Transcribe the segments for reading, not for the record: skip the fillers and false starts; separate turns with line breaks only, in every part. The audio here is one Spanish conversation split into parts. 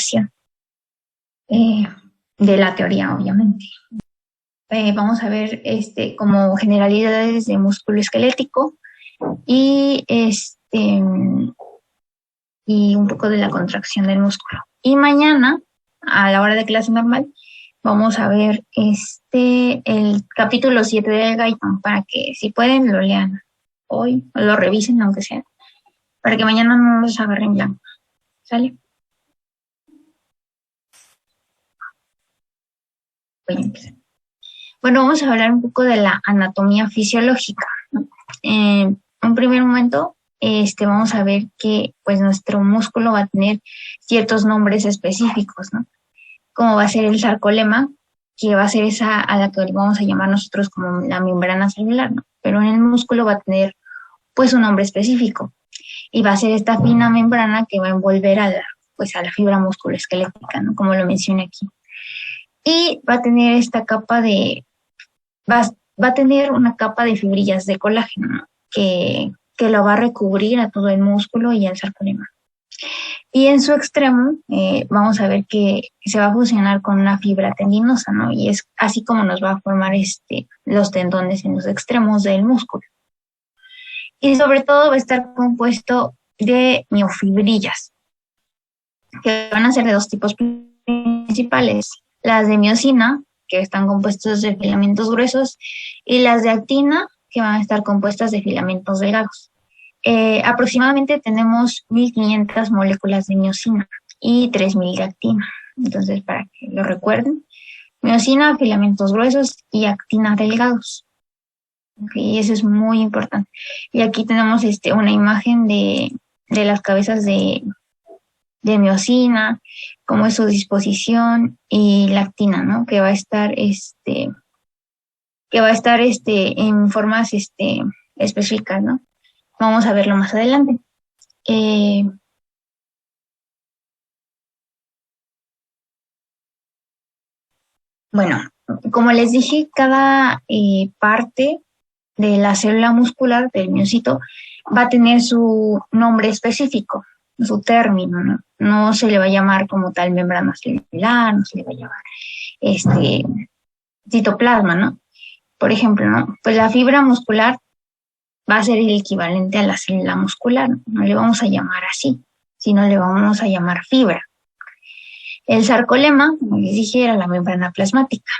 explicación de la teoría, obviamente. Vamos a ver como generalidades de músculo esquelético y y un poco de la contracción del músculo. Y mañana, a la hora de clase normal, vamos a ver el capítulo 7 del Gaitan, para que si pueden lo lean hoy, o lo revisen aunque sea, para que mañana no los agarren en blanco. ¿Sale? Voy a empezar. Bueno, vamos a hablar un poco de la anatomía fisiológica, ¿no? En un primer momento, vamos a ver que pues nuestro músculo va a tener ciertos nombres específicos, ¿no? Como va a ser el sarcolema, que va a ser esa a la que vamos a llamar nosotros como la membrana celular, ¿no? Pero en el músculo va a tener pues un nombre específico y va a ser esta fina membrana que va a envolver a la fibra musculoesquelética, ¿no? Como lo mencioné aquí. Y va a tener esta capa va a tener una capa de fibrillas de colágeno, ¿no? que lo va a recubrir a todo el músculo y al sarcolema. Y en su extremo vamos a ver que se va a fusionar con una fibra tendinosa, ¿no? Y es así como nos va a formar los tendones en los extremos del músculo. Y sobre todo va a estar compuesto de miofibrillas, que van a ser de dos tipos principales: las de miosina, que están compuestas de filamentos gruesos, y las de actina, que van a estar compuestas de filamentos delgados. Aproximadamente tenemos 1500 moléculas de miosina y 3000 de actina. Entonces, para que lo recuerden, miosina, filamentos gruesos y actina delgados. Okay, y eso es muy importante. Y aquí tenemos una imagen de las cabezas de miosina, cómo es su disposición, y la actina, ¿no? Que va a estar en formas específicas, ¿no? Vamos a verlo más adelante. Bueno, como les dije, cada parte de la célula muscular del miocito va a tener su nombre específico, su término, ¿no? No se le va a llamar como tal membrana celular, no se le va a llamar citoplasma, ¿no? Por ejemplo, ¿no? Pues la fibra muscular va a ser el equivalente a la célula muscular, no le vamos a llamar así, sino le vamos a llamar fibra. El sarcolema, como les dije, era la membrana plasmática.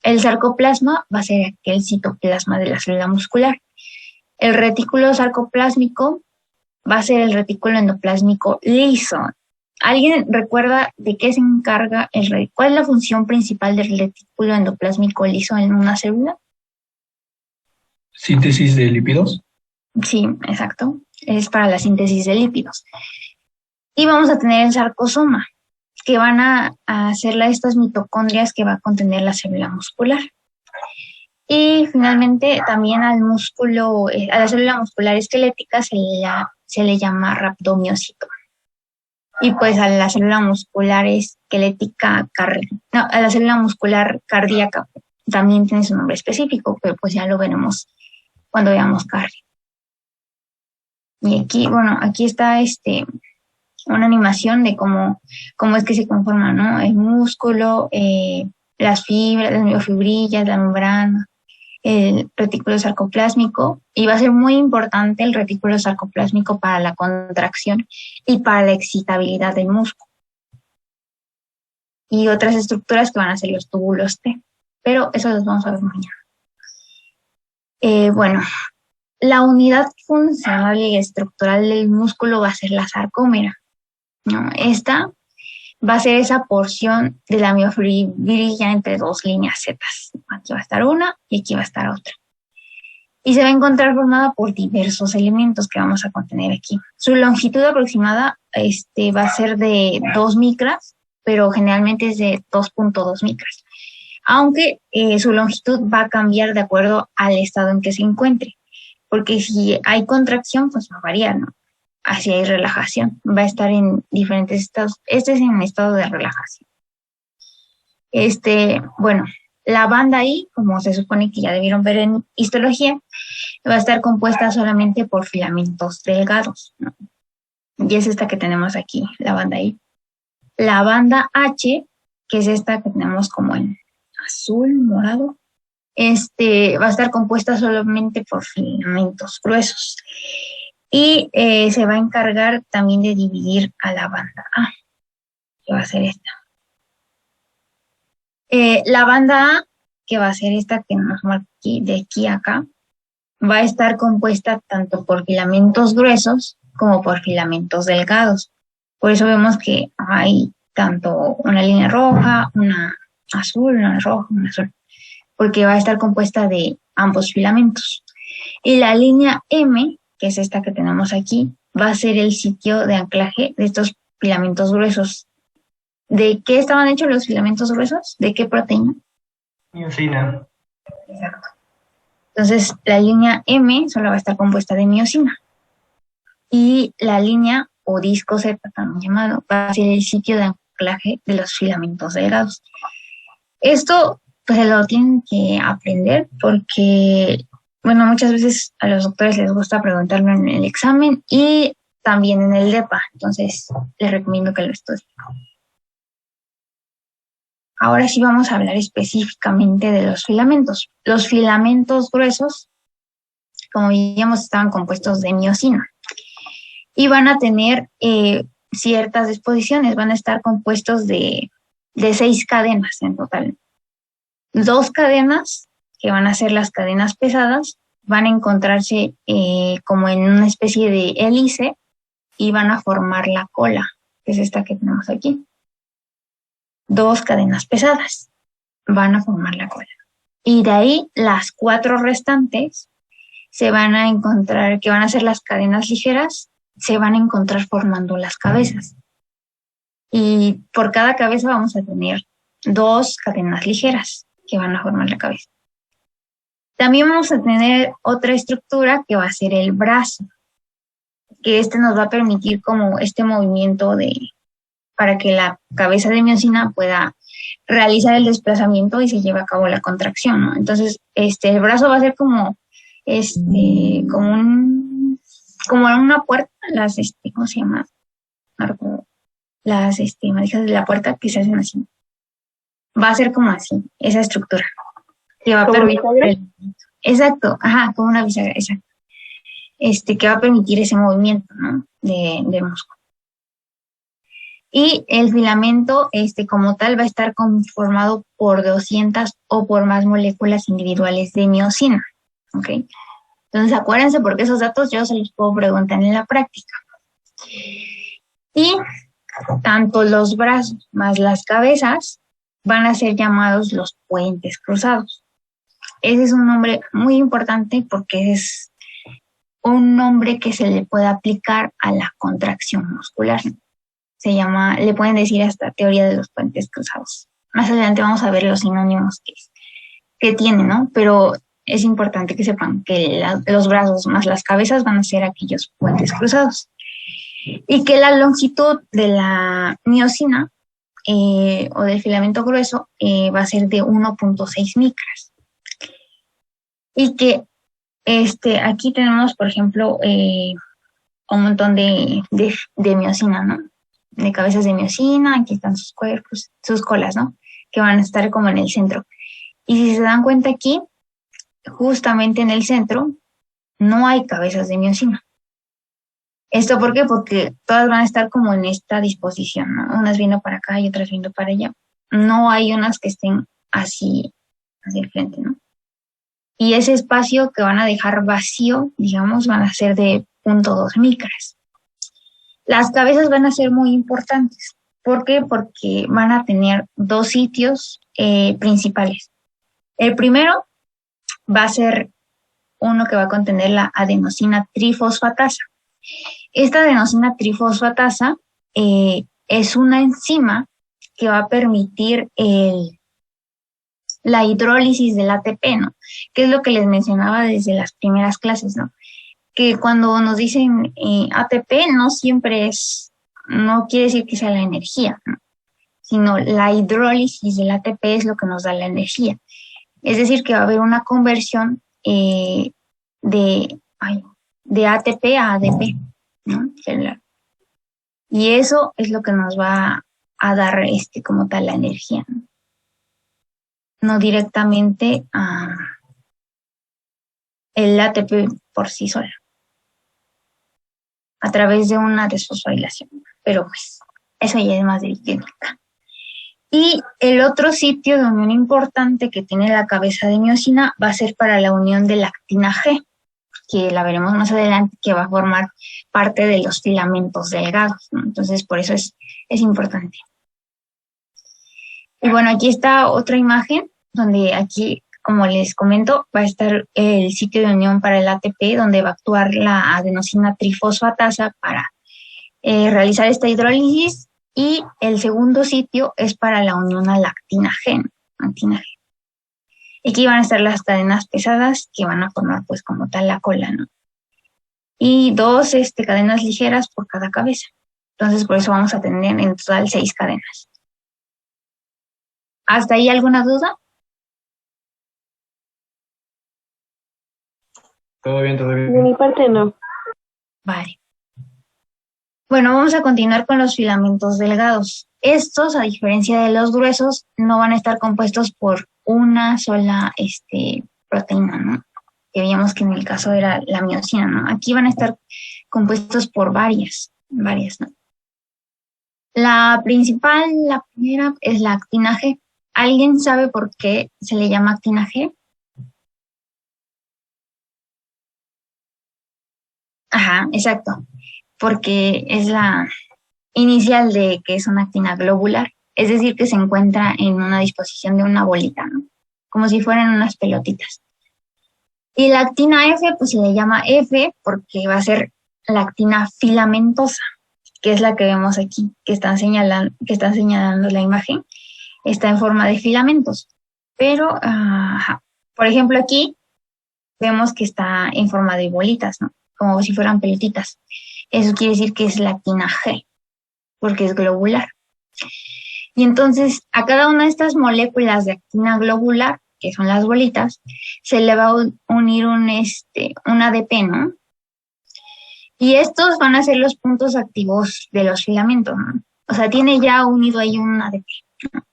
El sarcoplasma va a ser aquel citoplasma de la célula muscular. El retículo sarcoplásmico va a ser el retículo endoplásmico liso. ¿Alguien recuerda de qué se encarga cuál es la función principal del retículo endoplásmico liso en una célula?
¿Síntesis de lípidos?
Sí, exacto. Es para la síntesis de lípidos. Y vamos a tener el sarcosoma, que van a hacerla estas mitocondrias que va a contener la célula muscular. Y finalmente también al músculo, a la célula muscular esquelética se le llama rhabdomiocito. Y pues a la célula muscular esquelética, a la célula muscular cardíaca también tiene su nombre específico, pero pues ya lo veremos cuando veamos cardio. Y aquí, bueno, aquí está una animación de cómo es que se conforma, ¿no? El músculo, las fibras, las miofibrillas, la membrana, el retículo sarcoplásmico, y va a ser muy importante el retículo sarcoplásmico para la contracción y para la excitabilidad del músculo. Y otras estructuras que van a ser los túbulos T, pero eso los vamos a ver mañana. Bueno, la unidad funcional y estructural del músculo va a ser la sarcómera, ¿no? Esta va a ser esa porción de la miofibrilla entre dos líneas Z. Aquí va a estar una y aquí va a estar otra. Y se va a encontrar formada por diversos elementos que vamos a contener aquí. Su longitud aproximada va a ser de 2 micras, pero generalmente es de 2.2 micras. Aunque su longitud va a cambiar de acuerdo al estado en que se encuentre. Porque si hay contracción, pues va a variar, ¿no? Así hay relajación. Va a estar en diferentes estados. Este es en estado de relajación. Bueno, la banda I, como se supone que ya debieron ver en histología, va a estar compuesta solamente por filamentos delgados, ¿no? Y es esta que tenemos aquí, la banda I. La banda H, que es esta que tenemos como en azul, morado, va a estar compuesta solamente por filamentos gruesos. Y se va a encargar también de dividir a la banda A, que va a ser esta. La banda A, que va a ser esta que nos marca aquí, de aquí a acá, va a estar compuesta tanto por filamentos gruesos como por filamentos delgados. Por eso vemos que hay tanto una línea roja, una azul, una roja, una azul, porque va a estar compuesta de ambos filamentos. Y la línea M, que es esta que tenemos aquí, va a ser el sitio de anclaje de estos filamentos gruesos. ¿De qué estaban hechos los filamentos gruesos? ¿De qué proteína?
Miosina.
Exacto. Entonces, la línea M solo va a estar compuesta de miosina. Y la línea o disco Z, también llamado, va a ser el sitio de anclaje de los filamentos delgados. Esto pues se lo tienen que aprender porque, bueno, muchas veces a los doctores les gusta preguntarlo en el examen y también en el DEPA. Entonces, les recomiendo que lo estudien. Ahora sí vamos a hablar específicamente de los filamentos. Los filamentos gruesos, como veíamos, estaban compuestos de miosina y van a tener ciertas disposiciones, van a estar compuestos de 6 cadenas en total. 2 cadenas, que van a ser las cadenas pesadas, van a encontrarse como en una especie de hélice y van a formar la cola, que es esta que tenemos aquí. 2 cadenas pesadas van a formar la cola. Y de ahí las 4 restantes se van a encontrar, que van a ser las cadenas ligeras, se van a encontrar formando las cabezas. Y por cada cabeza vamos a tener 2 cadenas ligeras que van a formar la cabeza. También vamos a tener otra estructura que va a ser el brazo, que nos va a permitir como este movimiento para que la cabeza de miosina pueda realizar el desplazamiento y se lleve a cabo la contracción, ¿no? Entonces, el brazo va a ser como una puerta, ¿cómo se llama? Las manijas de la puerta que se hacen así. Va a ser como así, esa estructura. Que va a permitir exacto, como una bisagra, exacto. Que va a permitir ese movimiento, ¿no? de músculo. Y el filamento, como tal, va a estar conformado por 200 o por más moléculas individuales de miosina, ¿ok? Entonces, acuérdense porque esos datos yo se los puedo preguntar en la práctica. Y tanto los brazos más las cabezas van a ser llamados los puentes cruzados. Ese es un nombre muy importante porque es un nombre que se le puede aplicar a la contracción muscular. Le pueden decir hasta teoría de los puentes cruzados. Más adelante vamos a ver los sinónimos que tiene, ¿no? Pero es importante que sepan que los brazos más las cabezas van a ser aquellos puentes cruzados. Y que la longitud de la miosina o del filamento grueso va a ser de 1.6 micras. Y que aquí tenemos, por ejemplo, un montón de miosina, ¿no? De cabezas de miosina, aquí están sus cuerpos, sus colas, ¿no? Que van a estar como en el centro. Y si se dan cuenta aquí, justamente en el centro, no hay cabezas de miosina. ¿Esto por qué? Porque todas van a estar como en esta disposición, ¿no? Unas viendo para acá y otras viendo para allá. No hay unas que estén así hacia el frente, ¿no? Y ese espacio que van a dejar vacío, digamos, van a ser de 0.2 micras. Las cabezas van a ser muy importantes. ¿Por qué? Porque van a tener 2 sitios principales. El primero va a ser uno que va a contener la adenosina trifosfatasa. Esta adenosina trifosfatasa es una enzima que va a permitir la hidrólisis del ATP, ¿no? Que es lo que les mencionaba desde las primeras clases, ¿no? Que cuando nos dicen ATP no quiere decir que sea la energía, ¿no? Sino la hidrólisis del ATP es lo que nos da la energía. Es decir, que va a haber una conversión de ATP a ADP, ¿no? Celular. Y eso es lo que nos va a dar como tal la energía, ¿no? No directamente el ATP por sí sola, a través de una desfosforilación, pero pues eso ya es más de química. Y el otro sitio de unión importante que tiene la cabeza de miosina va a ser para la unión de la actina G, que la veremos más adelante, que va a formar parte de los filamentos delgados, ¿no? Entonces, por eso es importante. Y bueno, aquí está otra imagen, donde aquí, como les comento, va a estar el sitio de unión para el ATP, donde va a actuar la adenosina trifosfatasa para realizar esta hidrólisis, y el segundo sitio es para la unión a la actina G. Aquí van a estar las cadenas pesadas que van a formar pues como tal la cola, ¿no? Y dos cadenas ligeras por cada cabeza. Entonces por eso vamos a tener en total 6 cadenas. ¿Hasta ahí alguna duda?
Todo bien, todo bien.
De mi parte no.
Vale. Bueno, vamos a continuar con los filamentos delgados. Estos, a diferencia de los gruesos, no van a estar compuestos por una sola proteína, ¿no? Que veíamos que en el caso era la miosina, ¿no? Aquí van a estar compuestos por varias, ¿no? La principal, la primera, es la actina G. ¿Alguien sabe por qué se le llama actina G? Ajá, exacto. Porque es la inicial de que es una actina globular, es decir, que se encuentra en una disposición de una bolita, ¿no? Como si fueran unas pelotitas. Y la actina F, pues se le llama F porque va a ser la actina filamentosa, que es la que vemos aquí, que está señalando la imagen, está en forma de filamentos. Pero, por ejemplo, aquí vemos que está en forma de bolitas, ¿no? Como si fueran pelotitas. Eso quiere decir que es la actina G, porque es globular. Y entonces, a cada una de estas moléculas de actina globular, que son las bolitas, se le va a unir un ADP, ¿no? Y estos van a ser los puntos activos de los filamentos, ¿no? O sea, tiene ya unido ahí un ADP, ¿no?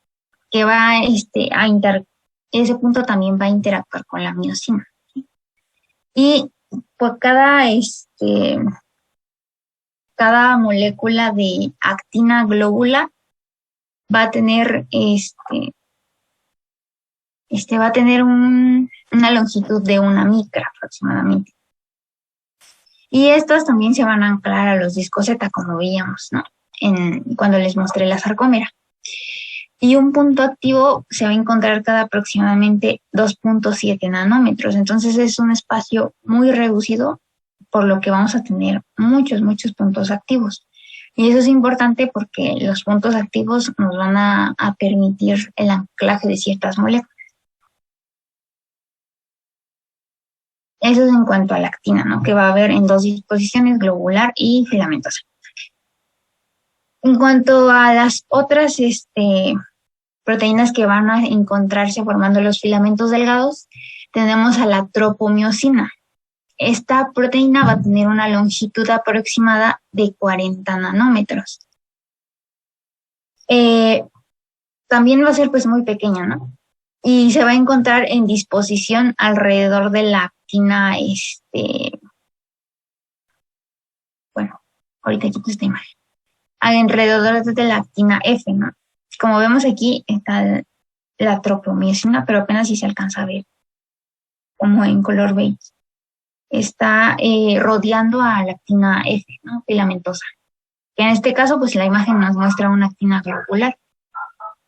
Que va ese punto también va a interactuar con la miosina, ¿sí? Y por cada molécula de actina globular va a tener va a tener una longitud de 1 micra aproximadamente. Y estas también se van a anclar a los discos Z, como veíamos, ¿no? Cuando les mostré la sarcómera. Y un punto activo se va a encontrar cada aproximadamente 2.7 nanómetros. Entonces es un espacio muy reducido, por lo que vamos a tener muchos puntos activos. Y eso es importante porque los puntos activos nos van a permitir el anclaje de ciertas moléculas. Eso es en cuanto a la actina, ¿no? Que va a haber en 2 disposiciones, globular y filamentosa. En cuanto a las otras proteínas que van a encontrarse formando los filamentos delgados, tenemos a la tropomiosina. Esta proteína va a tener una longitud aproximada de 40 nanómetros. También va a ser pues muy pequeña, ¿no? Y se va a encontrar en disposición alrededor de la actina, bueno, ahorita quito esta imagen, alrededor de la actina F, ¿no? Como vemos aquí está la tropomiosina, pero apenas si se alcanza a ver, como en color beige. Está rodeando a la actina F, ¿no? Filamentosa. Que en este caso, pues la imagen nos muestra una actina globular,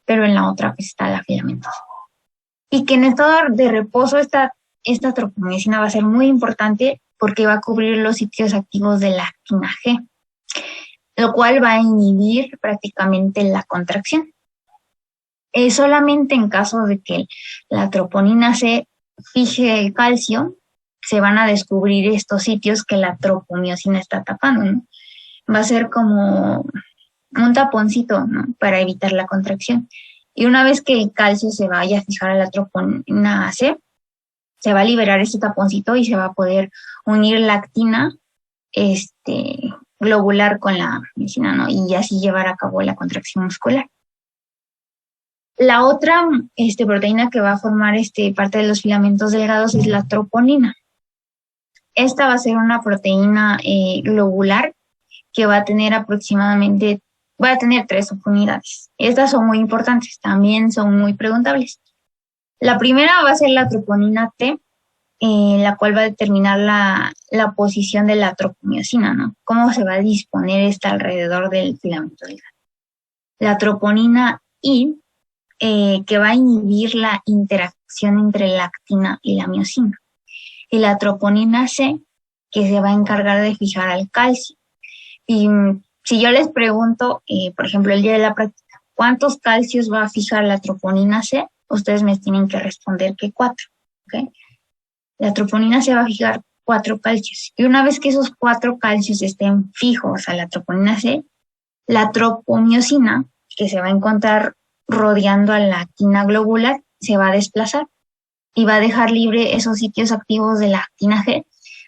pero en la otra pues está la filamentosa. Y que en estado de reposo esta tropomiosina va a ser muy importante porque va a cubrir los sitios activos de la actina G, lo cual va a inhibir prácticamente la contracción. Solamente en caso de que la troponina C fije el calcio, se van a descubrir estos sitios que la tropomiosina está tapando, ¿no? Va a ser como un taponcito, ¿no? Para evitar la contracción. Y una vez que el calcio se vaya a fijar a la troponina C, se va a liberar este taponcito y se va a poder unir la actina globular con la miosina, ¿no? Y así llevar a cabo la contracción muscular. La otra proteína que va a formar parte de los filamentos delgados es la troponina. Esta va a ser una proteína globular que va a tener tres subunidades. Estas son muy importantes, también son muy preguntables. La primera va a ser la troponina T, la cual va a determinar la posición de la tropomiosina, ¿no? Cómo se va a disponer esta alrededor del filamento delgado. La troponina I, que va a inhibir la interacción entre la actina y la miosina. Y la troponina C, que se va a encargar de fijar al calcio. Y si yo les pregunto, por ejemplo, el día de la práctica, ¿cuántos calcios va a fijar la troponina C? Ustedes me tienen que responder que 4, ¿ok? La troponina C va a fijar 4 calcios. Y una vez que esos 4 calcios estén fijos a la troponina C, la tropomiosina, que se va a encontrar rodeando a la actina globular, se va a desplazar y va a dejar libre esos sitios activos de la actina G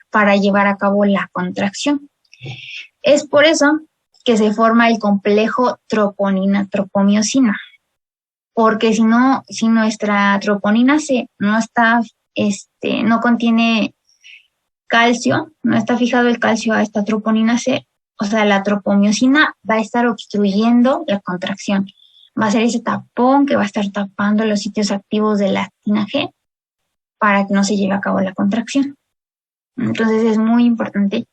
para llevar a cabo la contracción. Es por eso que se forma el complejo troponina-tropomiosina, porque si nuestra troponina C no está, no contiene calcio, no está fijado el calcio a esta troponina C, o sea, la tropomiosina va a estar obstruyendo la contracción. Va a ser ese tapón que va a estar tapando los sitios activos de la actina G para que no se lleve a cabo la contracción. Entonces es muy importante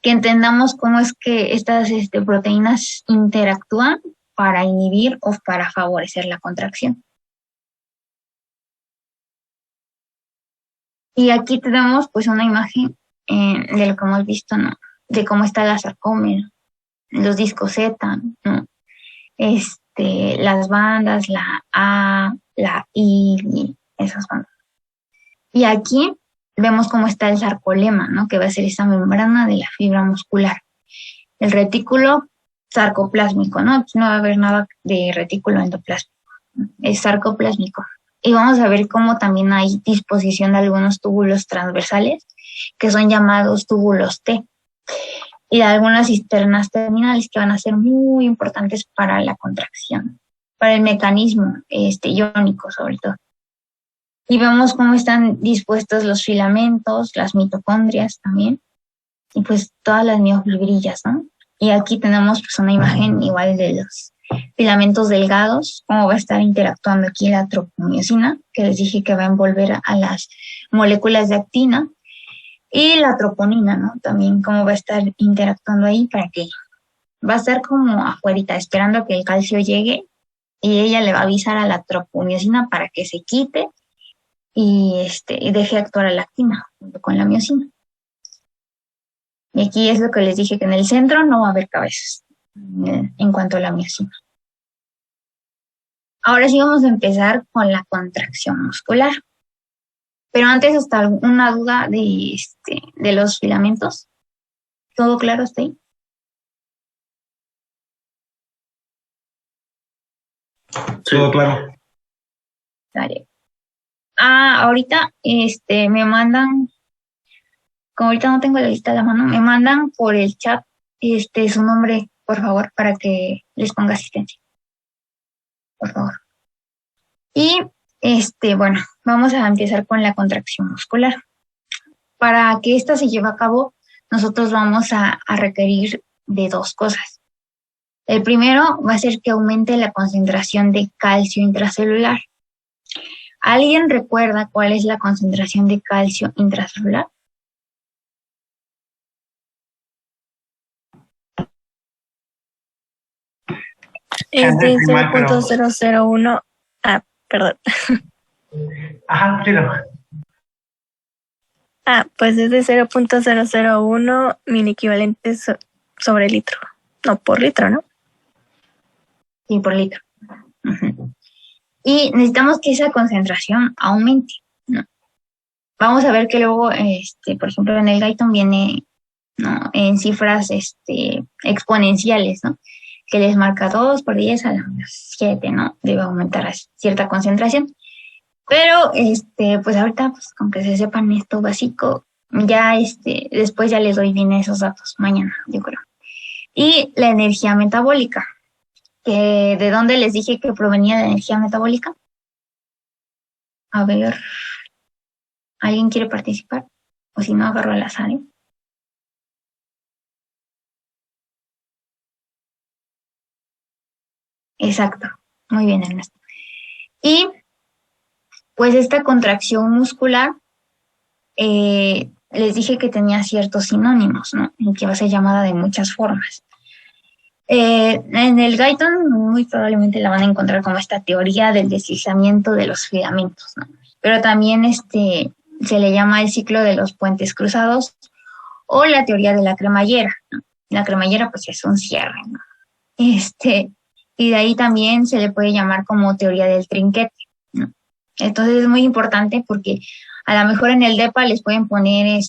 que entendamos cómo es que estas proteínas interactúan para inhibir o para favorecer la contracción. Y aquí tenemos pues una imagen de lo que hemos visto, ¿no? De cómo está la sarcómera, los discos Z, ¿no? Las bandas, la A, la I, esas bandas. Y aquí vemos cómo está el sarcolema, ¿no? Que va a ser esa membrana de la fibra muscular. El retículo sarcoplásmico, ¿no? Aquí no va a haber nada de retículo endoplásmico. Es sarcoplásmico. Y vamos a ver cómo también hay disposición de algunos túbulos transversales, que son llamados túbulos T. Y de algunas cisternas terminales que van a ser muy importantes para la contracción, para el mecanismo iónico sobre todo. Y vemos cómo están dispuestos los filamentos, las mitocondrias también, y pues todas las miofibrillas, ¿no? Y aquí tenemos pues una imagen igual de los filamentos delgados, cómo va a estar interactuando aquí la tropomiosina, que les dije que va a envolver a las moléculas de actina, y la troponina, ¿no? También cómo va a estar interactuando ahí para que va a estar como afuerita, esperando que el calcio llegue, y ella le va a avisar a la tropomiosina para que se quite y deje actuar a la actina junto con la miosina. Y aquí es lo que les dije, que en el centro no va a haber cabezas en cuanto a la miosina. Ahora sí vamos a empezar con la contracción muscular. Pero antes, ¿hasta alguna duda de los filamentos? ¿Todo claro hasta ahí?
Todo claro.
Dale. Ahorita me mandan, como ahorita no tengo la lista a la mano, me mandan por el chat su nombre, por favor, para que les ponga asistencia. Por favor. Y bueno, vamos a empezar con la contracción muscular. Para que esta se lleve a cabo, nosotros vamos a requerir de 2 cosas. El primero va a ser que aumente la concentración de calcio intracelular. ¿Alguien recuerda cuál es la concentración de calcio intracelular?
Es de 0.001. Perdón.
Ajá, dilo.
Pues es de 0.001 mil equivalentes sobre litro. No, por litro, ¿no?
Sí, por litro. Uh-huh. Y necesitamos que esa concentración aumente, ¿no? Vamos a ver que luego, por ejemplo, en el Guyton viene, ¿no?, en cifras exponenciales, ¿no? Que les marca 2 por 10 a la 7, ¿no? Debe aumentar a cierta concentración. Pero, pues ahorita, pues con que se sepan esto básico, ya después ya les doy bien esos datos mañana, yo creo. Y la energía metabólica, que ¿de dónde les dije que provenía la energía metabólica? A ver, ¿alguien quiere participar? O si no, agarro al azar, ¿eh? Exacto, muy bien, Ernesto. Y pues esta contracción muscular, les dije que tenía ciertos sinónimos, ¿no? Y que va a ser llamada de muchas formas. En el Guyton muy probablemente la van a encontrar como esta teoría del deslizamiento de los filamentos, ¿no? Pero también se le llama el ciclo de los puentes cruzados o la teoría de la cremallera, ¿no? La cremallera pues es un cierre, ¿no? Y de ahí también se le puede llamar como teoría del trinquete, ¿no? Entonces es muy importante porque a lo mejor en el DEPA les pueden poner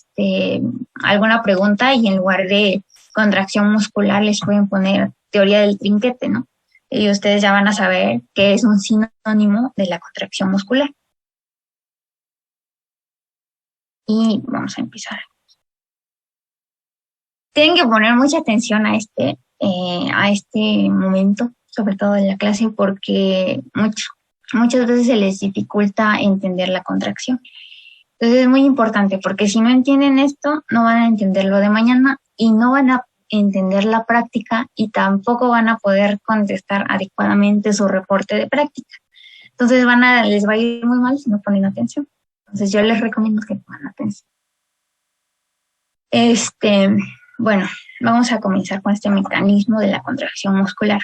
alguna pregunta y en lugar de contracción muscular les pueden poner teoría del trinquete, ¿no? Y ustedes ya van a saber que es un sinónimo de la contracción muscular. Y vamos a empezar. Tienen que poner mucha atención a este momento, sobre todo en la clase, porque muchas veces se les dificulta entender la contracción. Entonces es muy importante, porque si no entienden esto, no van a entender lo de mañana y no van a entender la práctica y tampoco van a poder contestar adecuadamente su reporte de práctica. Entonces les va a ir muy mal si no ponen atención. Entonces yo les recomiendo que pongan atención. Bueno, vamos a comenzar con este mecanismo de la contracción muscular.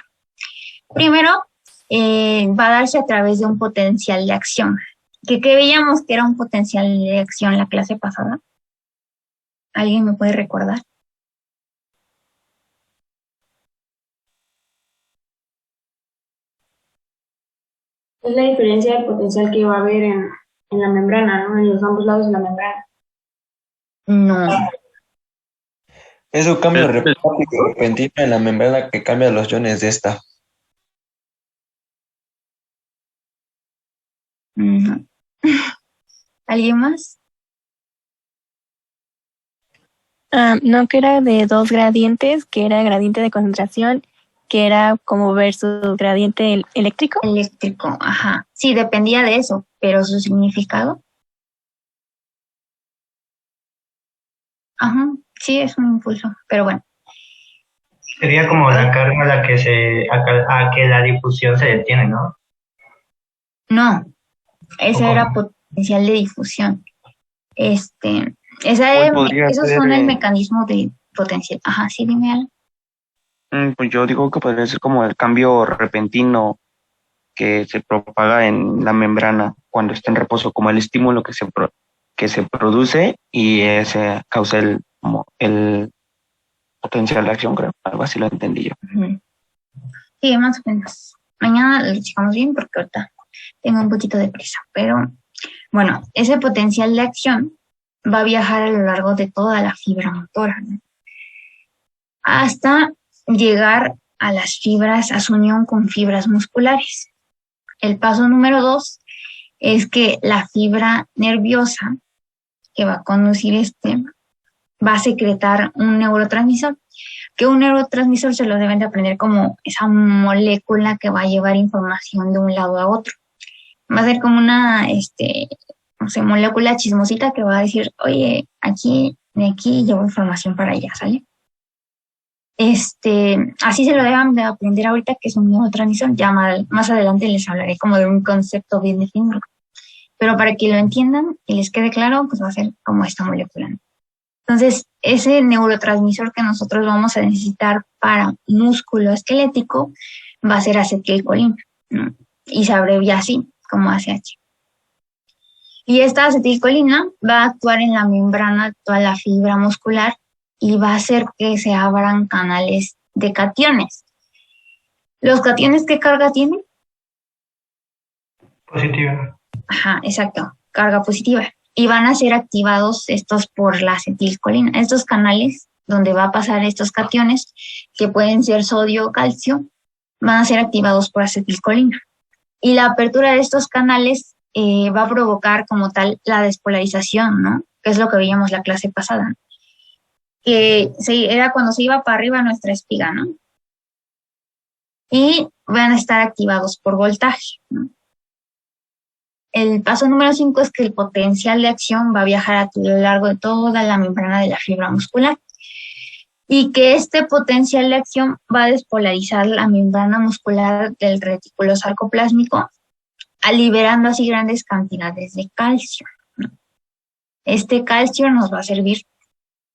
Primero, va a darse a través de un potencial de acción. ¿Qué veíamos que era un potencial de acción la clase pasada? ¿Alguien me puede recordar?
Es la diferencia de potencial que va a haber en la membrana, ¿no? En los ambos lados de la membrana.
No.
Es un cambio repentino en la membrana que cambia los iones de esta.
No. ¿Alguien más?
No, que era de dos gradientes, que era gradiente de concentración, que era como versus gradiente eléctrico.
Eléctrico, ajá. Sí, dependía de eso, pero su significado. Ajá, sí, es un impulso, pero bueno.
Sería como la carga a que la difusión se detiene, ¿no?
No, ese era potencial de difusión. Esos son el mecanismo de potencial. Ajá, sí, dime algo.
Pues yo digo que podría ser como el cambio repentino que se propaga en la membrana cuando está en reposo, como el estímulo que se produce y ese causa el potencial de acción, creo. Algo así lo entendí yo.
Uh-huh. Sí, más o menos. Mañana lo checamos bien porque ahorita tengo un poquito de prisa, pero bueno, ese potencial de acción va a viajar a lo largo de toda la fibra motora, ¿no? Hasta llegar a las fibras, a su unión con fibras musculares. El paso número 2 es que la fibra nerviosa que va a conducir va a secretar un neurotransmisor, que un neurotransmisor se lo deben de aprender como esa molécula que va a llevar información de un lado a otro. Va a ser como una molécula chismosita que va a decir, oye, de aquí llevo información para allá, ¿sale? Así se lo deben de aprender ahorita, que es un neurotransmisor. Ya más adelante les hablaré como de un concepto bien definido. Pero para que lo entiendan y les quede claro, pues va a ser como esta molécula, ¿no? Entonces, ese neurotransmisor que nosotros vamos a necesitar para músculo esquelético va a ser acetilcolina, ¿no? Y se abrevia así, como ACH. Y esta acetilcolina va a actuar en la membrana de toda la fibra muscular y va a hacer que se abran canales de cationes. ¿Los cationes qué carga tienen?
Positiva.
Ajá, exacto, carga positiva. Y van a ser activados estos por la acetilcolina. Estos canales donde va a pasar estos cationes, que pueden ser sodio o calcio, van a ser activados por acetilcolina. Y la apertura de estos canales va a provocar como tal la despolarización, ¿no? Que es lo que veíamos la clase pasada. que era cuando se iba para arriba nuestra espiga, ¿no? Y van a estar activados por voltaje, ¿no? El paso número 5 es que el potencial de acción va a viajar a lo largo de toda la membrana de la fibra muscular y que este potencial de acción va a despolarizar la membrana muscular del retículo sarcoplásmico, liberando así grandes cantidades de calcio, ¿no? Este calcio nos va a servir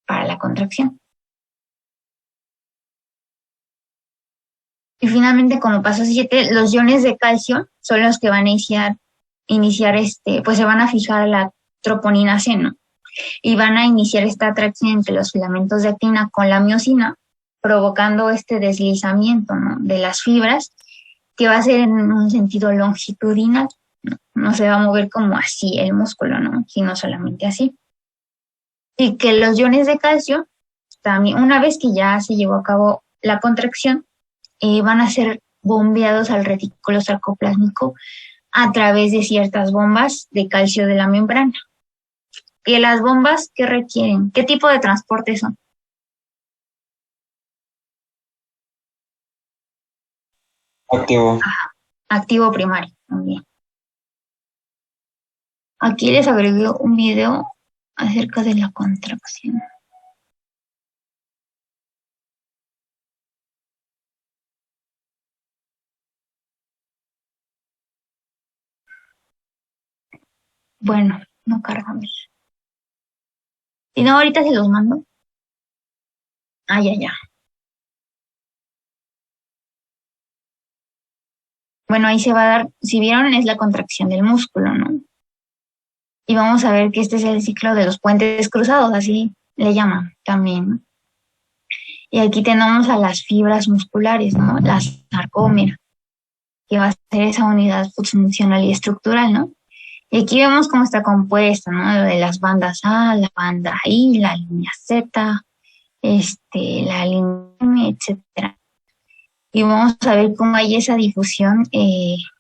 para la contracción. Y finalmente, como paso 7, los iones de calcio son los que van a iniciar pues se van a fijar a la troponina C, ¿no? Y van a iniciar esta atracción entre los filamentos de actina con la miosina, provocando este deslizamiento, ¿no?, de las fibras, que va a ser en un sentido longitudinal, ¿no? No se va a mover como así el músculo, ¿no?, sino solamente así. Y que los iones de calcio, también, una vez que ya se llevó a cabo la contracción, van a ser bombeados al retículo sarcoplásmico a través de ciertas bombas de calcio de la membrana. ¿Que las bombas qué requieren? ¿Qué tipo de transporte son?
Activo.
Activo primario. Muy bien. Aquí les agregué un video acerca de la contracción. Bueno, no cargamos. Si no, ahorita se los mando. Ya. Bueno, ahí se va a dar, si vieron, es la contracción del músculo, ¿no? Y vamos a ver que este es el ciclo de los puentes cruzados, así le llaman también, ¿no? Y aquí tenemos a las fibras musculares, ¿no? La sarcómera, que va a ser esa unidad funcional y estructural, ¿no? Y aquí vemos cómo está compuesta, ¿no? Lo de las bandas A, la banda I, la línea Z, la línea M, etcétera. Y vamos a ver cómo hay esa difusión.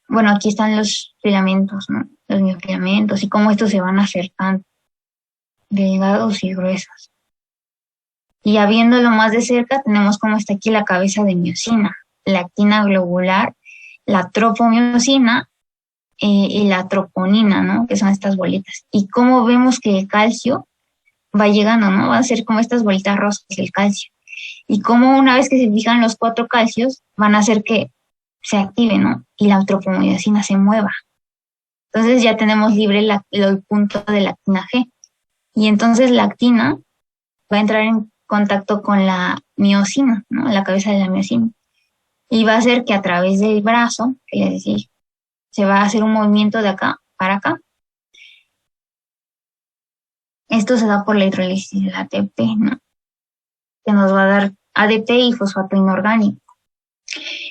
Bueno, aquí están los filamentos, ¿no? Los miofilamentos y cómo estos se van acercando, delgados y gruesos. Y ya viéndolo más de cerca, tenemos cómo está aquí la cabeza de miosina, la actina globular, la tropomiosina y la troponina, ¿no? Que son estas bolitas. Y cómo vemos que el calcio va llegando, ¿no? Va a ser como estas bolitas rosas, el calcio. Y cómo una vez que se fijan los 4 calcios, van a hacer que se active, ¿no? Y la tropomiosina se mueva. Entonces ya tenemos libre el punto de la actina G. Y entonces la actina va a entrar en contacto con la miosina, ¿no? La cabeza de la miosina. Y va a hacer que a través del brazo, que es decir, se va a hacer un movimiento de acá para acá. Esto se da por la hidrólisis del ATP, ¿no? Que nos va a dar ADP y fosfato inorgánico.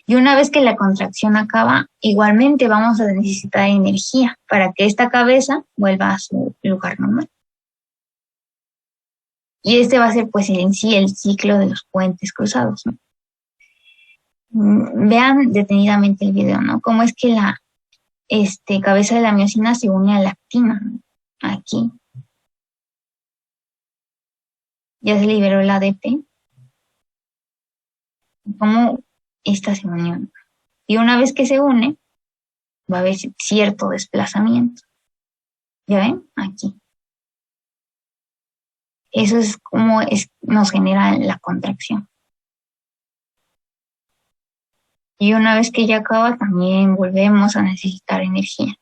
Y una vez que la contracción acaba, igualmente vamos a necesitar energía para que esta cabeza vuelva a su lugar normal. Y va a ser pues en sí el ciclo de los puentes cruzados, ¿no? Vean detenidamente el video, ¿no? Cómo es que la cabeza de la miosina se une a la actina, ¿no? Aquí. Ya se liberó el ADP. Cómo esta se unió. Y una vez que se une, va a haber cierto desplazamiento. ¿Ya ven? Aquí. Eso es como nos genera la contracción. Y una vez que ya acaba, también volvemos a necesitar energía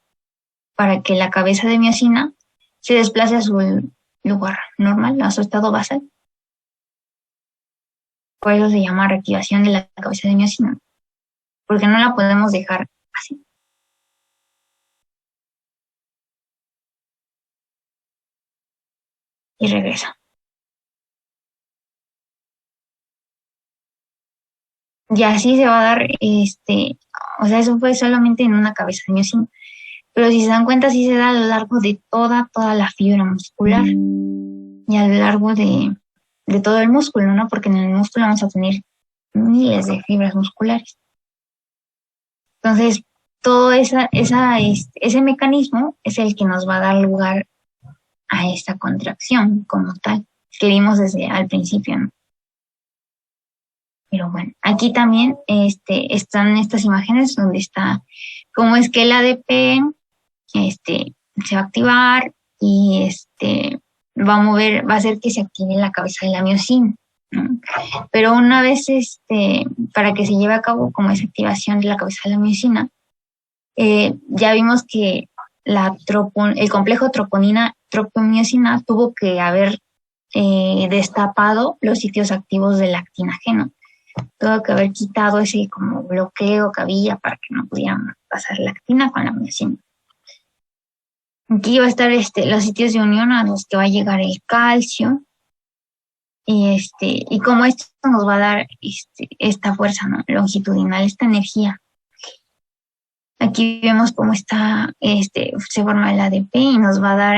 para que la cabeza de miosina se desplace a su lugar normal, a su estado basal. Por eso se llama reactivación de la cabeza de miosina, porque no la podemos dejar así. Y regresa. Y así se va a dar, o sea, eso fue solamente en una cabeza de miosina. Pero si se dan cuenta, sí se da a lo largo de toda la fibra muscular y a lo largo de todo el músculo, ¿no? Porque en el músculo vamos a tener miles de fibras musculares. Entonces, todo ese mecanismo es el que nos va a dar lugar a esta contracción como tal. que vimos desde al principio, ¿no? Pero bueno, aquí también están estas imágenes donde está cómo es que el ADP se va a activar y va a hacer que se active la cabeza de la miocina, ¿no? Pero una vez para que se lleve a cabo como esa activación de la cabeza de la miocina, ya vimos que el complejo troponina-tropomiosina tuvo que haber destapado los sitios activos del actinageno. Tuvo que haber quitado ese como bloqueo que había para que no pudieran pasar la actina con la miocina. Aquí va a estar los sitios de unión a los que va a llegar el calcio. Y como esto nos va a dar esta fuerza, ¿no?, longitudinal, esta energía. Aquí vemos cómo está, se forma el ADP y nos va a dar,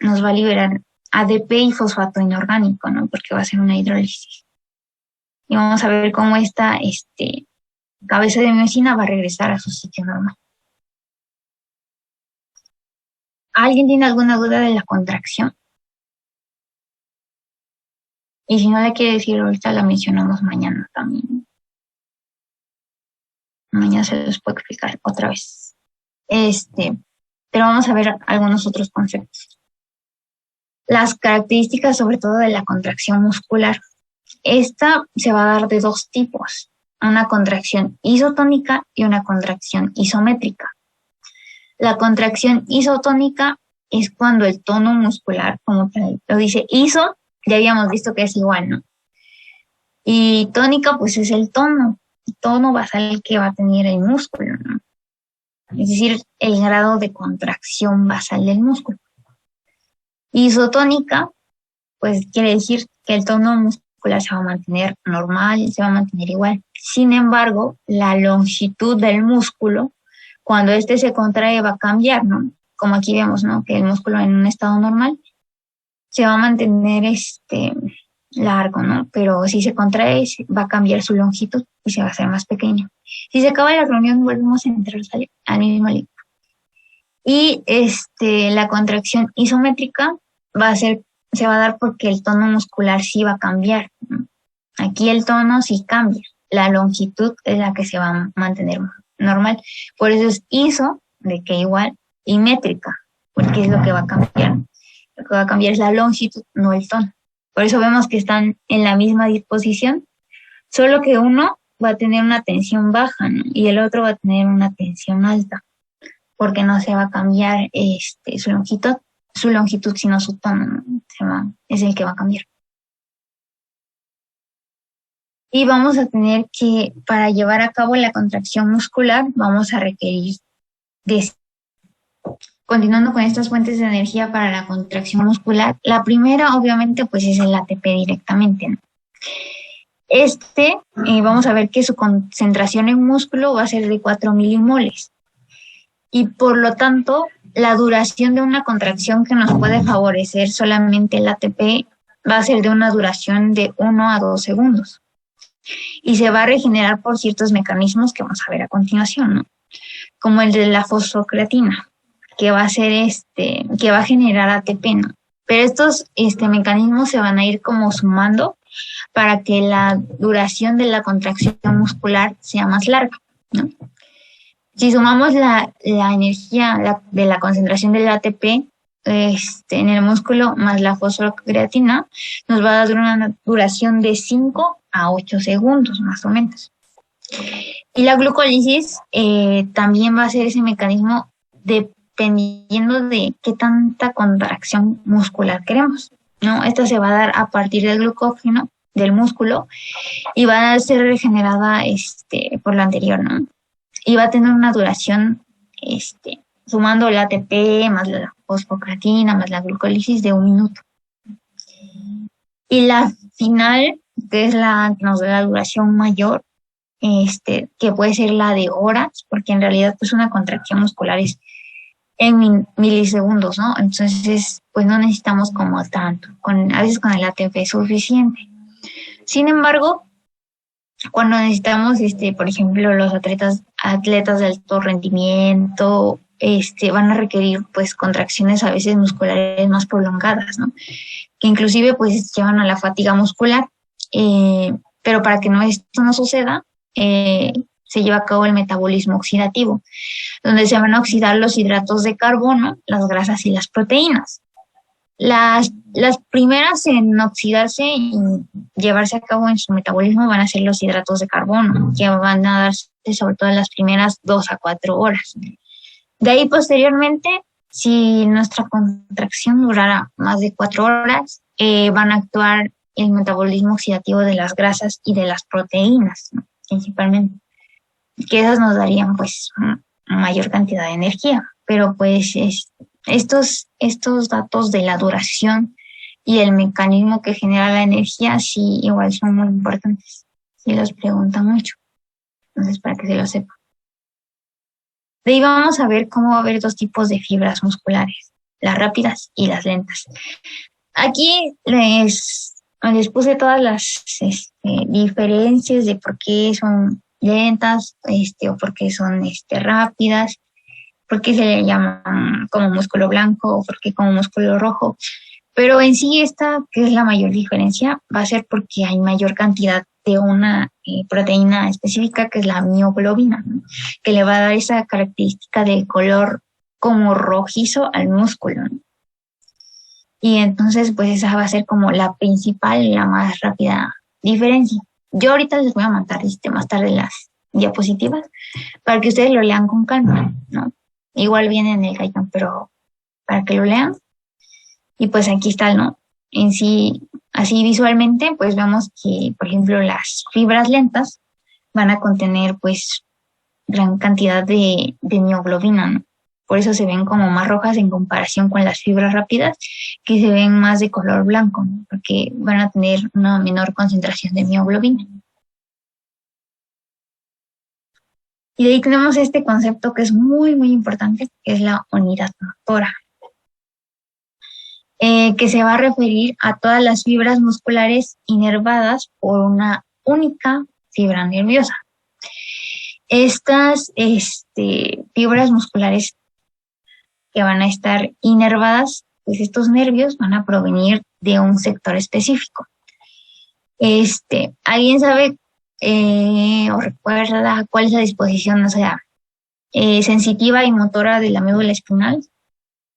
nos va a liberar ADP y fosfato inorgánico, ¿no?, porque va a ser una hidrólisis. Y vamos a ver cómo esta cabeza de miocina va a regresar a su sitio normal. ¿Alguien tiene alguna duda de la contracción? Y si no la quiere decir ahorita, la mencionamos mañana también. Mañana se los puedo explicar otra vez. Pero vamos a ver algunos otros conceptos. Las características, sobre todo de la contracción muscular. Esta se va a dar de dos tipos, una contracción isotónica y una contracción isométrica. La contracción isotónica es cuando el tono muscular, como lo dice iso, ya habíamos visto que es igual, ¿no? Y tónica, pues es el tono. El tono va a ser el que va a tener el músculo, ¿no? Es decir, el grado de contracción basal del músculo. Isotónica, pues quiere decir que el tono muscular se va a mantener normal, se va a mantener igual. Sin embargo, la longitud del músculo, cuando se contrae, va a cambiar, ¿no? Como aquí vemos, ¿no?, que el músculo en un estado normal se va a mantener largo, ¿no? Pero si se contrae, va a cambiar su longitud y se va a hacer más pequeño. Si se acaba la reunión, volvemos a entrar al mismo líquido. Y la contracción isométrica se va a dar porque el tono muscular sí va a cambiar, ¿no? Aquí el tono sí cambia, la longitud es la que se va a mantener normal. Por eso es iso, de que igual, y métrica, porque es lo que va a cambiar. Lo que va a cambiar es la longitud, no el tono. Por eso vemos que están en la misma disposición, solo que uno va a tener una tensión baja, ¿no?, y el otro va a tener una tensión alta, porque no se va a cambiar su longitud, sino su tono, ¿no? Es el que va a cambiar. Y vamos a tener que, para llevar a cabo la contracción muscular, vamos a requerir continuando con estas fuentes de energía para la contracción muscular, la primera obviamente pues es el ATP directamente, ¿no? Vamos a ver que su concentración en músculo va a ser de 4 milimoles. Y por lo tanto, la duración de una contracción que nos puede favorecer solamente el ATP va a ser de una duración de 1 a 2 segundos. Y se va a regenerar por ciertos mecanismos que vamos a ver a continuación, ¿no?, como el de la fosfocreatina, que va a ser que va a generar ATP, ¿no? Pero estos mecanismos se van a ir como sumando para que la duración de la contracción muscular sea más larga, ¿no? Si sumamos la energía de la concentración del ATP en el músculo más la fosfocreatina, nos va a dar una duración de 5 a 8 segundos, más o menos. Y la glucólisis también va a ser ese mecanismo dependiendo de qué tanta contracción muscular queremos, ¿no? Esta se va a dar a partir del glucógeno del músculo y va a ser regenerada por la anterior, ¿no? Y va a tener una duración, sumando el ATP más la fosfocreatina más la glucólisis, de 1 minuto. Y la final, que es la que nos da la duración mayor, que puede ser la de horas, porque en realidad pues una contracción muscular es en milisegundos, ¿no? Entonces, pues no necesitamos como tanto. A veces con el ATP es suficiente. Sin embargo, cuando necesitamos, por ejemplo, los atletas de alto rendimiento van a requerir pues contracciones a veces musculares más prolongadas, ¿no? Que inclusive pues llevan a la fatiga muscular, pero para que esto no suceda, se lleva a cabo el metabolismo oxidativo, donde se van a oxidar los hidratos de carbono, las grasas y las proteínas. Las primeras en oxidarse y llevarse a cabo en su metabolismo van a ser los hidratos de carbono, que van a darse sobre todo en las primeras 2 a 4 horas. De ahí posteriormente, si nuestra contracción durara más de 4 horas, van a actuar el metabolismo oxidativo de las grasas y de las proteínas, ¿no? Principalmente, que esas nos darían pues mayor cantidad de energía, pero pues estos datos de la duración y el mecanismo que genera la energía sí igual son muy importantes, y los preguntan mucho, entonces para que se lo sepan. De ahí vamos a ver cómo va a haber 2 tipos de fibras musculares, las rápidas y las lentas. Aquí les puse todas las diferencias de por qué son lentas o por qué son rápidas, por qué se le llaman como músculo blanco o por qué como músculo rojo. Pero en sí esta, que es la mayor diferencia, va a ser porque hay mayor cantidad de una proteína específica que es la mioglobina, ¿no? Que le va a dar esa característica de color como rojizo al músculo, ¿no? Y entonces pues esa va a ser como la principal, la más rápida diferencia. Yo ahorita les voy a mandar más tarde las diapositivas para que ustedes lo lean con calma, ¿no? Igual viene en el guión, pero para que lo lean. Y pues aquí está, ¿no? En sí, así visualmente, pues vemos que, por ejemplo, las fibras lentas van a contener, pues, gran cantidad de mioglobina, ¿no? Por eso se ven como más rojas en comparación con las fibras rápidas, que se ven más de color blanco, ¿no? Porque van a tener una menor concentración de mioglobina. Y de ahí tenemos este concepto que es muy, muy importante, que es la unidad motora. Que se va a referir a todas las fibras musculares inervadas por una única fibra nerviosa. Estas fibras musculares que van a estar inervadas, pues estos nervios van a provenir de un sector específico. ¿Alguien sabe o recuerda cuál es la disposición, o sea, sensitiva y motora de la médula espinal?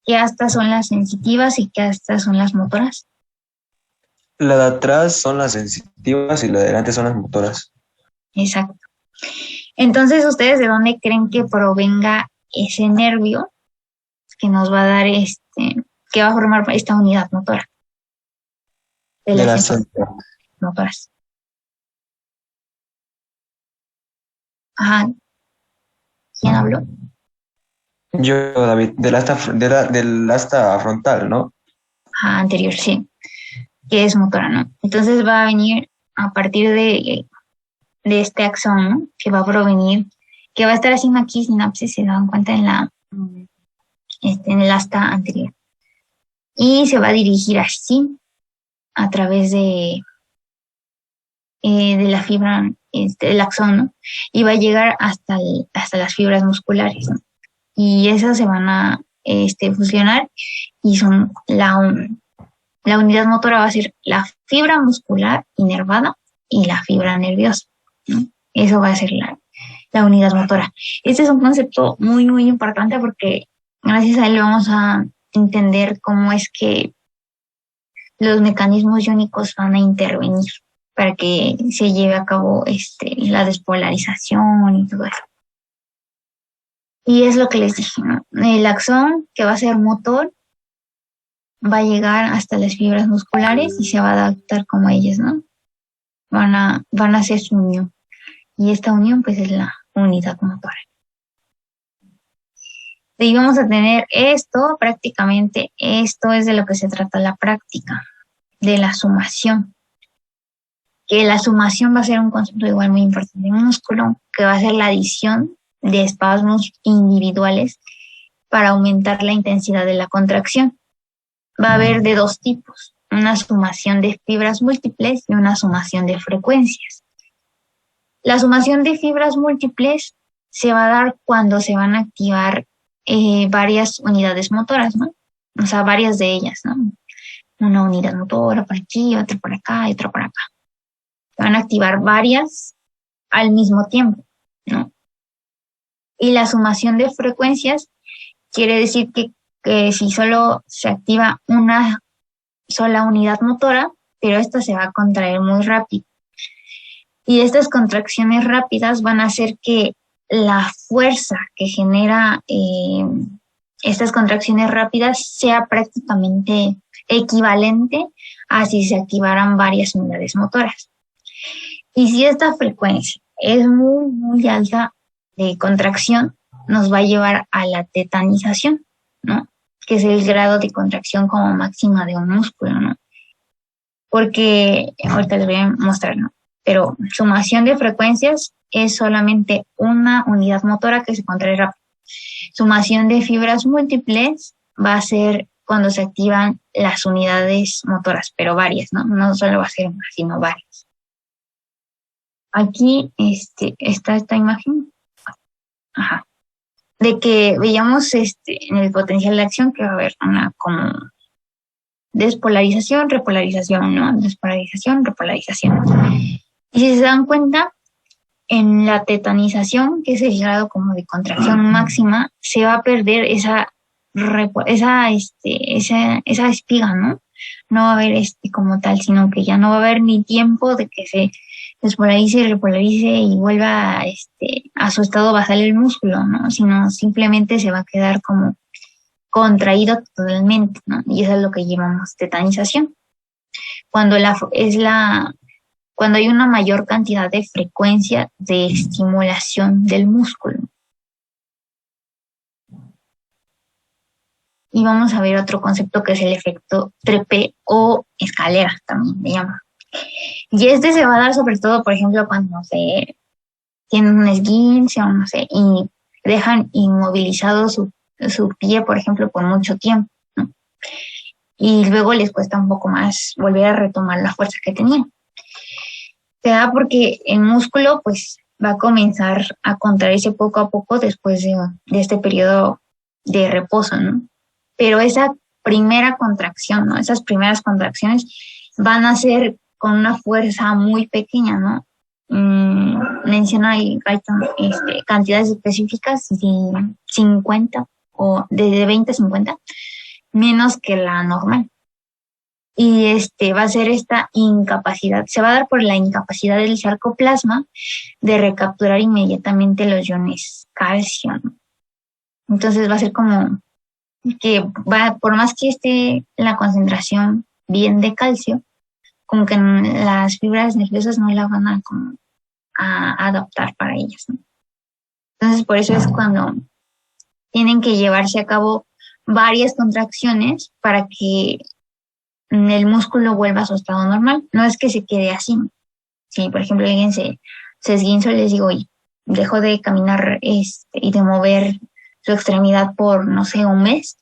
¿Qué astas son las sensitivas y qué astas son las motoras?
La de atrás son las sensitivas y la de adelante son las motoras.
Exacto. Entonces, ¿ustedes de dónde creen que provenga ese nervio que nos va a dar que va a formar esta unidad motora? De las motoras. Ajá. ¿Quién habló?
Yo, David, del asta frontal, ¿no?
Ajá, anterior, sí. Que es motora, ¿no? Entonces va a venir a partir de este axón, ¿no? Que va a provenir, que va a estar haciendo aquí sinapsis, si se dan cuenta en el asta anterior. Y se va a dirigir así, a través de la fibra, el axón, ¿no? Y va a llegar hasta las fibras musculares, ¿no? Y esas se van a fusionar y son la unidad motora va a ser la fibra muscular inervada y la fibra nerviosa, ¿no? Eso va a ser la unidad motora. Este es un concepto muy, muy importante porque gracias a él vamos a entender cómo es que los mecanismos iónicos van a intervenir para que se lleve a cabo la despolarización y todo eso. Y es lo que les dije, ¿no? El axón, que va a ser motor, va a llegar hasta las fibras musculares y se va a adaptar como ellas, ¿no? Van a hacer su unión. Y esta unión, pues, es la unidad motora. Y vamos a tener prácticamente esto es de lo que se trata la práctica, de la sumación. Que la sumación va a ser un concepto igual muy importante en un músculo, que va a ser la adición de espasmos individuales para aumentar la intensidad de la contracción. Va a haber de 2 tipos, una sumación de fibras múltiples y una sumación de frecuencias. La sumación de fibras múltiples se va a dar cuando se van a activar varias unidades motoras, ¿no? O sea, varias de ellas, ¿no? Una unidad motora por aquí, otra por acá y otra por acá. Van a activar varias al mismo tiempo, ¿no? Y la sumación de frecuencias quiere decir que si solo se activa una sola unidad motora, pero esta se va a contraer muy rápido. Y estas contracciones rápidas van a hacer que la fuerza que genera estas contracciones rápidas sea prácticamente equivalente a si se activaran varias unidades motoras. Y si esta frecuencia es muy, muy alta de contracción, nos va a llevar a la tetanización, ¿no? Que es el grado de contracción como máxima de un músculo, ¿no? Porque ahorita les voy a mostrar, ¿no? Pero sumación de frecuencias es solamente una unidad motora que se contrae rápido. Sumación de fibras múltiples va a ser cuando se activan las unidades motoras, pero varias, ¿no? No solo va a ser una, sino varias. Aquí está esta imagen. Ajá. De que veíamos en el potencial de acción que va a haber una como despolarización, repolarización, ¿no? Despolarización, repolarización. Y si se dan cuenta, en la tetanización, que es el grado como de contracción máxima, se va a perder esa espiga, ¿no? No va a haber como tal, sino que ya no va a haber ni tiempo de que se despolarice, repolarice y vuelva a su estado basal el músculo, ¿no? Sino simplemente se va a quedar como contraído totalmente, ¿no? Y eso es lo que llamamos tetanización. Cuando hay una mayor cantidad de frecuencia de estimulación del músculo. Y vamos a ver otro concepto que es el efecto trepe o escalera, también se llama. Y se va a dar sobre todo, por ejemplo, cuando se tienen un esguince o no sé, y dejan inmovilizado su pie, por ejemplo, por mucho tiempo, ¿no? Y luego les cuesta un poco más volver a retomar la fuerza que tenían. Se da porque el músculo pues va a comenzar a contraerse poco a poco después de este periodo de reposo, ¿no? Pero esa primera contracción, ¿no? Esas primeras contracciones van a ser con una fuerza muy pequeña, ¿no? Menciona ahí cantidades específicas de 50 o de 20 a 50, menos que la normal. Y va a ser esta incapacidad, se va a dar por la incapacidad del sarcoplasma de recapturar inmediatamente los iones calcio, ¿no? Entonces va a ser como que por más que esté la concentración bien de calcio, como que las fibras nerviosas no la van a adaptar para ellas, ¿no? Entonces por eso es cuando tienen que llevarse a cabo varias contracciones para que el músculo vuelva a su estado normal. No es que se quede así. Si, por ejemplo, alguien se esguinzó, les digo, y dejó de caminar y de mover su extremidad por, no sé, un mes.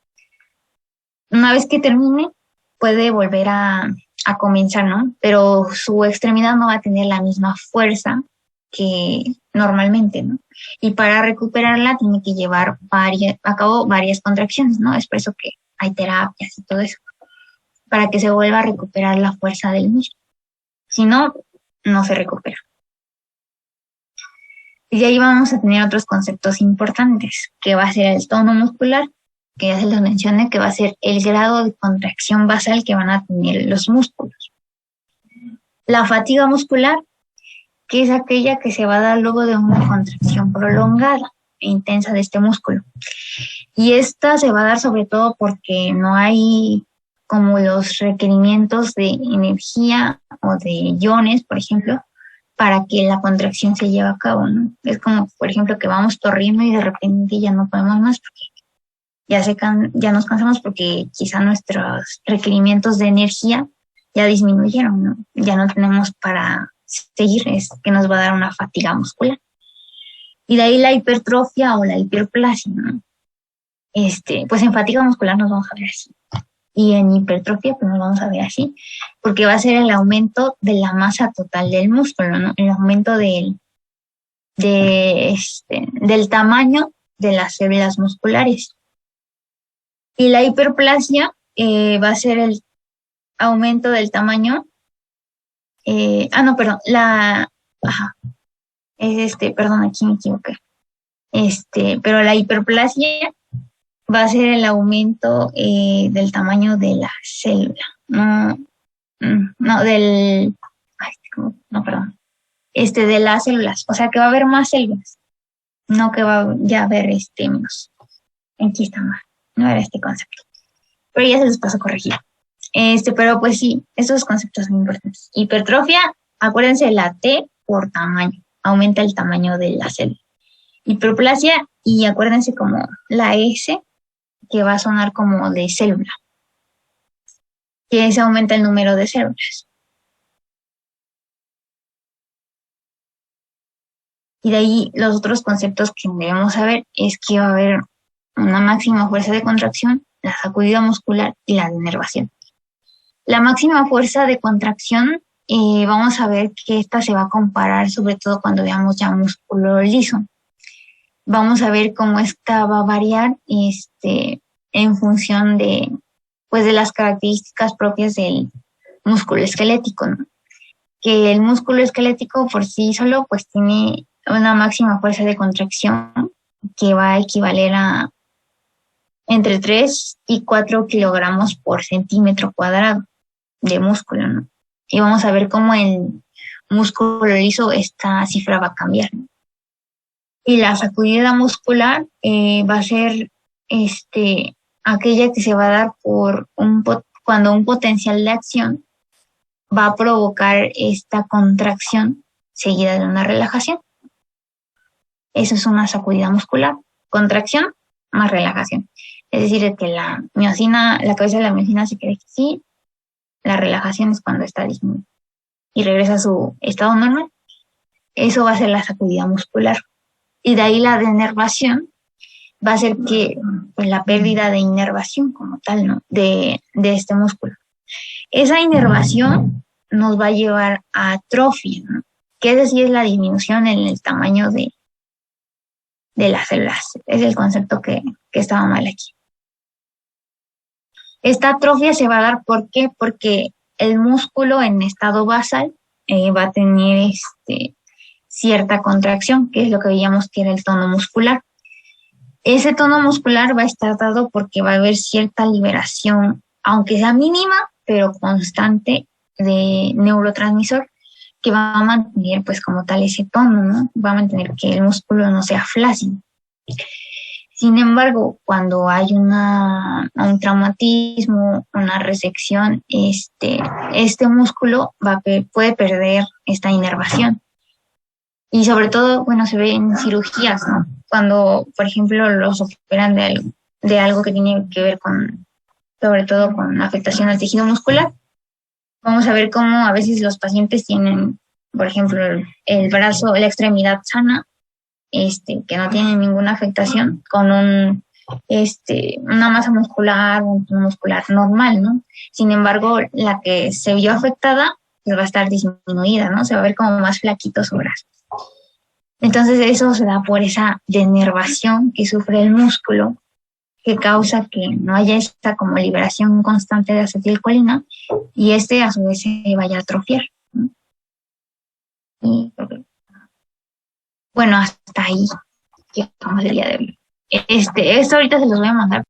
Una vez que termine, puede volver a comenzar, ¿no? Pero su extremidad no va a tener la misma fuerza que normalmente, ¿no? Y para recuperarla tiene que llevar a cabo varias contracciones, ¿no? Es por eso que hay terapias y todo eso, para que se vuelva a recuperar la fuerza del músculo. Si no, no se recupera. Y de ahí vamos a tener otros conceptos importantes, que va a ser el tono muscular, que ya se les mencioné, que va a ser el grado de contracción basal que van a tener los músculos. La fatiga muscular, que es aquella que se va a dar luego de una contracción prolongada e intensa de este músculo. Y esta se va a dar sobre todo porque no hay como los requerimientos de energía o de iones, por ejemplo, para que la contracción se lleve a cabo, ¿no? Es como, por ejemplo, que vamos corriendo y de repente ya no podemos más porque ya nos cansamos porque quizá nuestros requerimientos de energía ya disminuyeron, ¿no? Ya no tenemos para seguir, es que nos va a dar una fatiga muscular. Y de ahí la hipertrofia o la hiperplasia, ¿no? Pues en fatiga muscular nos vamos a ver así. Y en hipertrofia pues nos vamos a ver así, porque va a ser el aumento de la masa total del músculo, ¿no? El aumento del tamaño de las células musculares. Y la hiperplasia va a ser el aumento del tamaño. No, perdón, perdón, aquí me equivoqué. Pero la hiperplasia va a ser el aumento del tamaño de la célula. No, perdón. De las células. O sea que va a haber más células. No que va ya a haber menos. Aquí está mal. No era este concepto. Pero ya se los paso a corregir. Pero pues sí, estos conceptos son importantes. Hipertrofia, acuérdense la T por tamaño. Aumenta el tamaño de la célula. Hiperplasia, y acuérdense como la S, que va a sonar como de célula. Que se aumenta el número de células. Y de ahí los otros conceptos que debemos saber es que va a haber una máxima fuerza de contracción, la sacudida muscular y la denervación. La máxima fuerza de contracción, vamos a ver que esta se va a comparar sobre todo cuando veamos ya músculo liso. Vamos a ver cómo esta va a variar en función de las características propias del músculo esquelético, ¿no? Que el músculo esquelético por sí solo pues tiene una máxima fuerza de contracción que va a equivaler a entre 3 y 4 kilogramos por centímetro cuadrado de músculo, ¿no? Y vamos a ver cómo el músculo liso esta cifra va a cambiar, ¿no? Y la sacudida muscular va a ser aquella que se va a dar cuando un potencial de acción va a provocar esta contracción seguida de una relajación. Eso es una sacudida muscular. Contracción más relajación. Es decir, que la cabeza de la miocina se queda así, la relajación es cuando está disminuida y regresa a su estado normal. Eso va a ser la sacudida muscular. Y de ahí la denervación va a ser que la pérdida de inervación como tal, ¿no? de este músculo. Esa inervación nos va a llevar a atrofia, ¿no? Que es decir, es la disminución en el tamaño de las células. Es el concepto que estaba mal aquí. Esta atrofia se va a dar, ¿por qué? Porque el músculo en estado basal va a tener cierta contracción, que es lo que veíamos que era el tono muscular. Ese tono muscular va a estar dado porque va a haber cierta liberación, aunque sea mínima, pero constante, de neurotransmisor que va a mantener pues como tal ese tono, ¿no? Va a mantener que el músculo no sea flácido. Sin embargo, cuando hay un traumatismo, una resección, este músculo puede perder esta inervación. Y sobre todo, se ve en cirugías, ¿no? Cuando, por ejemplo, los operan de algo que tiene que ver sobre todo con afectación al tejido muscular. Vamos a ver cómo a veces los pacientes tienen, por ejemplo, el brazo, la extremidad sana, que no tiene ninguna afectación, con una masa muscular, un tono muscular normal, ¿no? Sin embargo, la que se vio afectada pues va a estar disminuida, ¿no? Se va a ver como más flaquito su brazo. Entonces eso se da por esa denervación que sufre el músculo, que causa que no haya esta como liberación constante de acetilcolina y a su vez se vaya a atrofiar, ¿no? Y hasta ahí llegamos el día de hoy. Esto ahorita se los voy a mandar